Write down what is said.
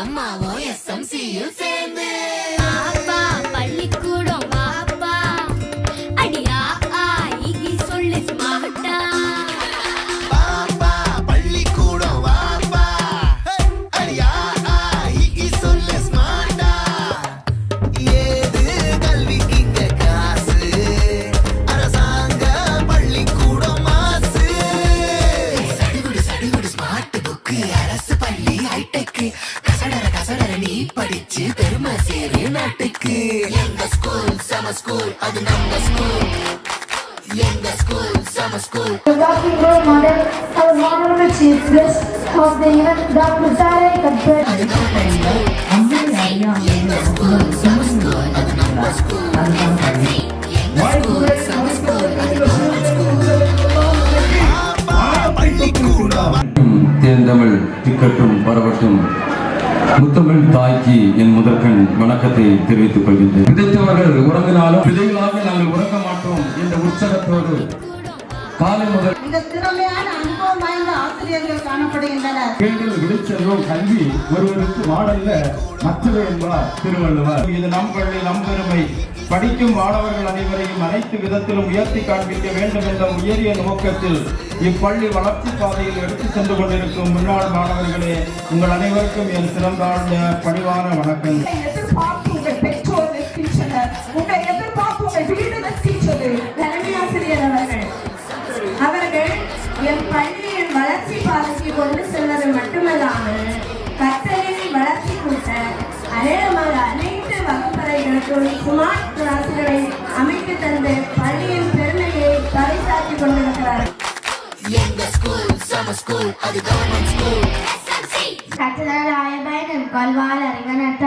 அம்மாவும் SMCயில் சேர்ந்து அப்பா பள்ளிக்கூடம் வாப்பா அடியா ஆகி சொல்லு ஸ்மார்ட்டா பாப்பா பள்ளிக்கூடம் வாப்பா அடியா ஆகி சொல்லு ஸ்மார்ட்டா ஏது கல்விக்கு இங்க காசு அரசாங்க பள்ளிக்கூடம் மாசு சடுகுடு ஸ்மார்ட் புக்கு அரசு பள்ளி ஹைடெக் கசடர நீ படிச்சு பெருமை சேரு நாட்டுக்கு எங்க ஸ்கூல் சம ஸ்கூல் அது நம்ம ஸ்கூல் எங்க ஸ்கூல் சம school The walking role model, our honorable chief guest of the event, Dr. Tarek Abdul. தேர்ந்தமிழ் திக்கட்டும் பரவட்டும். முத்தமிழ் தாய்க்கு என் முதற்கண் வணக்கத்தை தெரிவித்துக் கொள்கின்றேன். விதைத்தவர்கள் உறங்கினாலும் விதைகளாக நாங்கள் உறங்க மாட்டோம் என்ற உற்சாகத்தோடு காலை முதல் இந்த திறமையான அனுபவம் வாய்ந்த ஆசிரியர்கள் காணப்படுகின்றனர். விழிச்செல்வம் கல்வி ஒருவருக்கு மாடல்ல மற்றவை என்பார் திருவள்ளுவர். இது நம் பள்ளி நம் பெருமை. படிக்கும் மாணவர்கள் அனைவரையும் அனைத்து விதத்திலும் உயர்த்தி காண்பிக்க வேண்டும் என்ற உயரிய நோக்கத்தில் இப்பள்ளி வளர்ச்சி பாதையில் எடுத்து சென்று கொண்டிருக்கும் முன்னாள் மாணவர்களே, உங்கள் அனைவருக்கும் என் சிறந்தாழ்ந்த பணிவான வணக்கங்கள். எதிர்பார்ப்பு உங்கள் பெற்றோர் நிற்கின்றனர். உங்கள் எதிர்பார்ப்பு உங்கள் வீடு நிற்கின்றது. தலைமை ஆசிரியர் அவர்கள் என் பள்ளியின் வளர்ச்சி பாதைக்கு கொண்டு செல்வது மட்டுமல்லாமல் கற்றலின் வளர்ச்சி கூட்ட அநேகமாக அனைத்து வகுப்பறைகளுக்கும் ஸ்மார்ட் கிளாஸ்களை அமைத்து தந்து பள்ளியின் பெருமையை பறைசாற்றி கொண்டிருக்கிறார். எங்க ஸ்கூல் சம ஸ்கூல் அது கவர்மெண்ட் ஸ்கூல் கற்றலால் ஆயபயனும் கொள்வாள் அறிவனற்ற